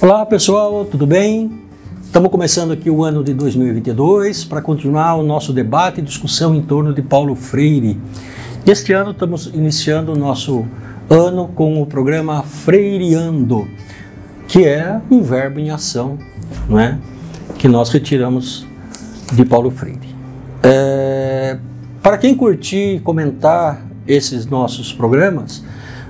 Olá pessoal, tudo bem? Estamos começando aqui o ano de 2022 para continuar o nosso debate e discussão em torno de Paulo Freire. Este ano estamos iniciando o nosso ano com o programa Freireando, que é um verbo em ação, não é? Que nós retiramos de Paulo Freire. Para quem curtir e comentar esses nossos programas,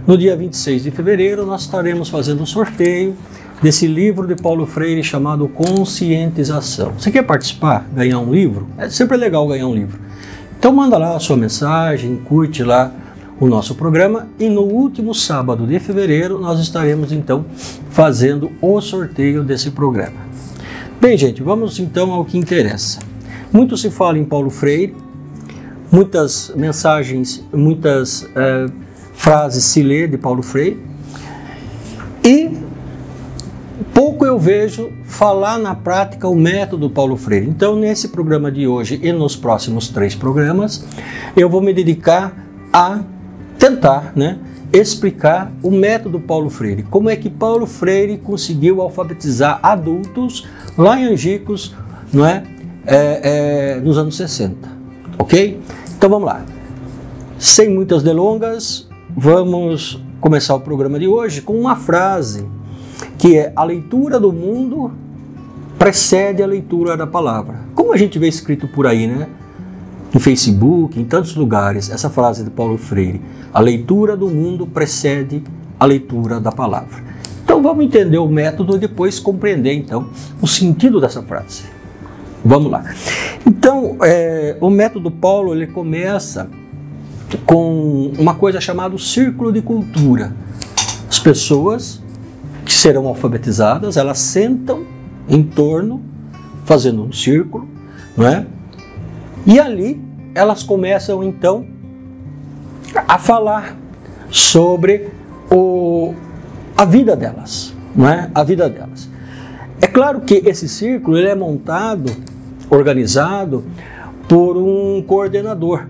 no dia 26 de fevereiro nós estaremos fazendo um sorteio desse livro de Paulo Freire chamado Conscientização. Você quer participar, ganhar um livro? É sempre legal ganhar um livro. Então manda lá a sua mensagem, curte lá o nosso programa e no último sábado de fevereiro nós estaremos então fazendo o sorteio desse programa. Bem gente, vamos então ao que interessa. Muito se fala em Paulo Freire, muitas mensagens, muitas frases se lê de Paulo Freire e pouco eu vejo falar na prática o método Paulo Freire. Então, nesse programa de hoje e nos próximos 3 programas, eu vou me dedicar a tentar, explicar o método Paulo Freire. Como é que Paulo Freire conseguiu alfabetizar adultos lá em Angicos, nos anos 60, ok? Então, vamos lá. Sem muitas delongas, vamos começar o programa de hoje com uma frase que é: a leitura do mundo precede a leitura da palavra. Como a gente vê escrito por aí, em Facebook, em tantos lugares, essa frase de Paulo Freire: a leitura do mundo precede a leitura da palavra. Então vamos entender o método e depois compreender então o sentido dessa frase. Vamos lá. Então, o método Paulo ele começa com uma coisa chamada círculo de cultura. As pessoas que serão alfabetizadas, elas sentam em torno, fazendo um círculo, E ali elas começam então a falar sobre a vida delas, A vida delas. É claro que esse círculo ele é montado, organizado por um coordenador,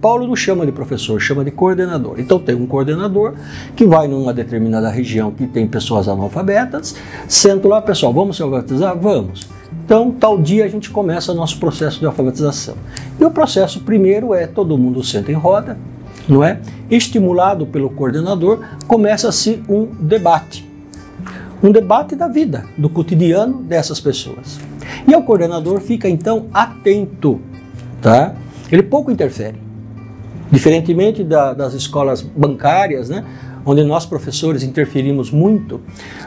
Paulo não chama de professor, chama de coordenador. Então tem um coordenador que vai numa determinada região que tem pessoas analfabetas, senta lá, pessoal, vamos se alfabetizar? Vamos. Então tal dia a gente começa o nosso processo de alfabetização. E o processo primeiro é todo mundo senta em roda, Estimulado pelo coordenador, começa-se um debate da vida, do cotidiano dessas pessoas. E o coordenador fica então atento, Ele pouco interfere. Diferentemente das escolas bancárias, onde nós professores interferimos muito,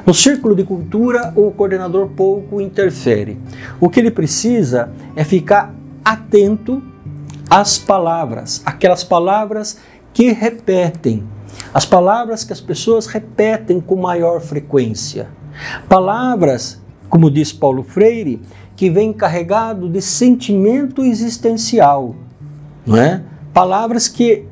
no círculo de cultura o coordenador pouco interfere. O que ele precisa é ficar atento às palavras, aquelas palavras que repetem, as palavras que as pessoas repetem com maior frequência. Palavras, como diz Paulo Freire, que vêm carregado de sentimento existencial, Palavras que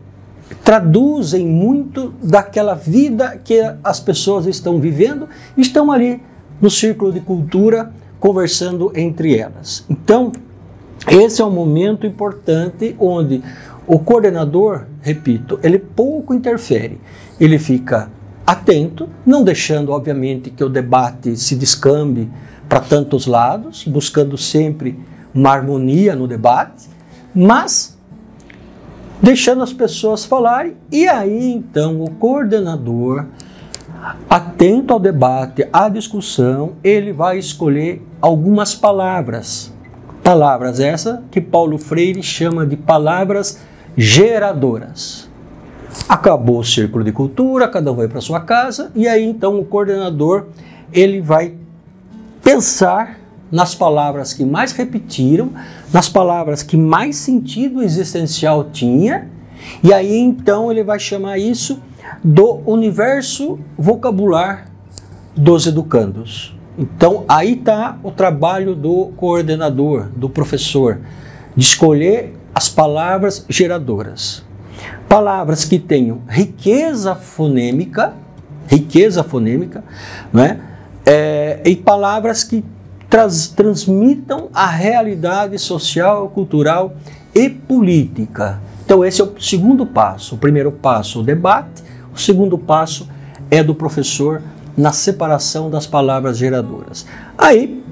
traduzem muito daquela vida que as pessoas estão vivendo, estão ali no círculo de cultura conversando entre elas. Então, esse é um momento importante onde o coordenador, repito, ele pouco interfere, ele fica atento, não deixando, obviamente, que o debate se descambe para tantos lados, buscando sempre uma harmonia no debate, mas deixando as pessoas falarem, e aí então o coordenador, atento ao debate, à discussão, ele vai escolher algumas palavras. Palavras essas que Paulo Freire chama de palavras geradoras. Acabou o círculo de cultura, cada um vai para sua casa, e aí então o coordenador ele vai pensar nas palavras que mais repetiram, nas palavras que mais sentido existencial tinha, e aí então ele vai chamar isso do universo vocabular dos educandos. Então aí está o trabalho do coordenador, do professor, de escolher as palavras geradoras. Palavras que tenham riqueza fonêmica, né? E palavras que transmitam a realidade social, cultural e política. Então esse é o segundo passo. O primeiro passo, o debate. O segundo passo é do professor na separação das palavras geradoras. Aí,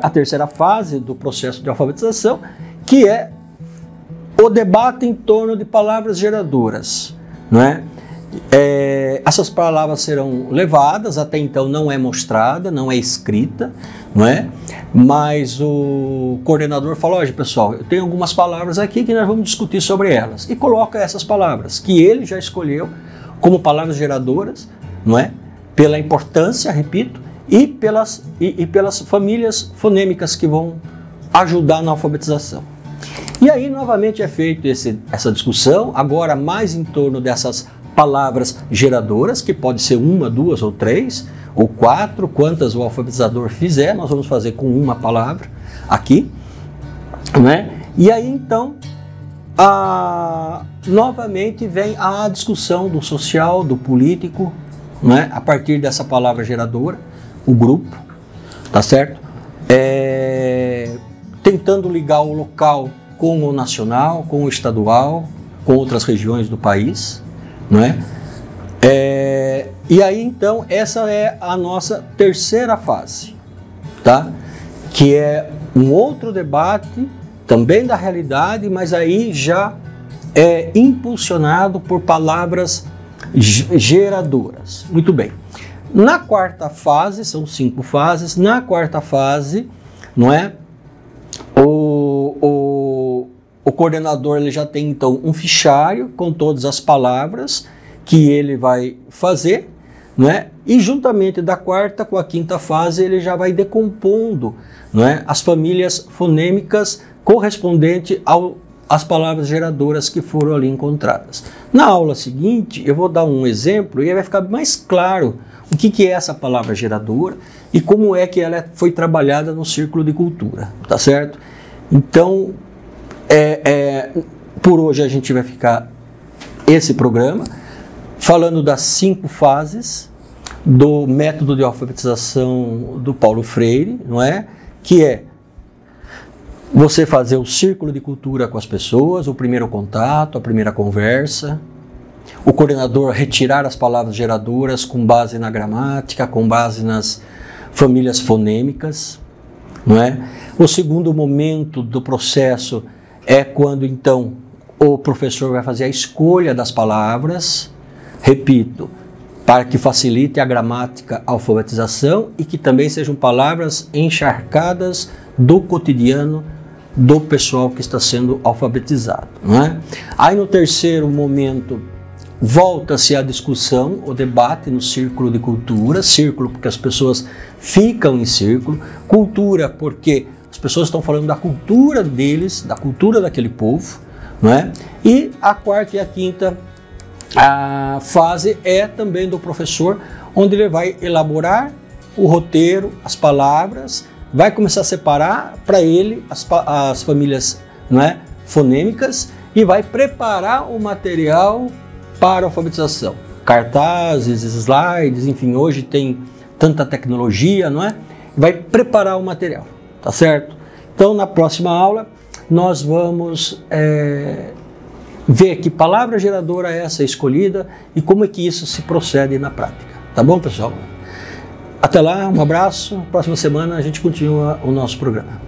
a terceira fase do processo de alfabetização, que é o debate em torno de palavras geradoras, não é? Essas palavras serão levadas, até então não é mostrada, não é escrita, não é? Mas o coordenador fala: olha pessoal, eu tenho algumas palavras aqui que nós vamos discutir sobre elas, e coloca essas palavras que ele já escolheu como palavras geradoras, não é? Pela importância, repito, e pelas famílias fonêmicas que vão ajudar na alfabetização. E aí novamente é feita essa discussão, agora mais em torno dessas palavras geradoras, que pode ser uma, duas ou três, ou quatro, quantas o alfabetizador fizer, nós vamos fazer com uma palavra aqui, né? E aí então, novamente vem a discussão do social, do político, né? A partir dessa palavra geradora, o grupo, tá certo? Tentando ligar o local com o nacional, com o estadual, com outras regiões do país, não é? E aí então essa é a nossa terceira fase, tá? Que é um outro debate também da realidade, mas aí já é impulsionado por palavras geradoras. Muito bem. Na quarta fase, são 5 fases, na quarta fase, não é? O coordenador ele já tem então um fichário com todas as palavras que ele vai fazer, não é? E juntamente da quarta com a quinta fase ele já vai decompondo, não é? As famílias fonêmicas correspondentes às palavras geradoras que foram ali encontradas. Na aula seguinte eu vou dar um exemplo e aí vai ficar mais claro o que é essa palavra geradora e como é que ela foi trabalhada no círculo de cultura, tá certo? Então, por hoje a gente vai ficar esse programa falando das 5 fases do método de alfabetização do Paulo Freire, não é? Que é você fazer o círculo de cultura com as pessoas, o primeiro contato, a primeira conversa, o coordenador retirar as palavras geradoras com base na gramática, com base nas famílias fonêmicas, não é? O segundo momento do processo é quando então o professor vai fazer a escolha das palavras, repito, para que facilite a gramática, a alfabetização e que também sejam palavras encharcadas do cotidiano do pessoal que está sendo alfabetizado, não é? Aí no terceiro momento volta-se a discussão, o debate no círculo de cultura, círculo porque as pessoas ficam em círculo, cultura porque as pessoas estão falando da cultura deles, da cultura daquele povo, não é? E a quarta e a quinta fase é também do professor, onde ele vai elaborar o roteiro, as palavras, vai começar a separar para ele as famílias, não é, fonêmicas e vai preparar o material para a alfabetização. Cartazes, slides, enfim, hoje tem tanta tecnologia, não é? Vai preparar o material, tá certo? Então, na próxima aula, nós vamos ver que palavra geradora é essa escolhida e como é que isso se procede na prática. Tá bom, pessoal? Até lá, um abraço. Próxima semana a gente continua o nosso programa.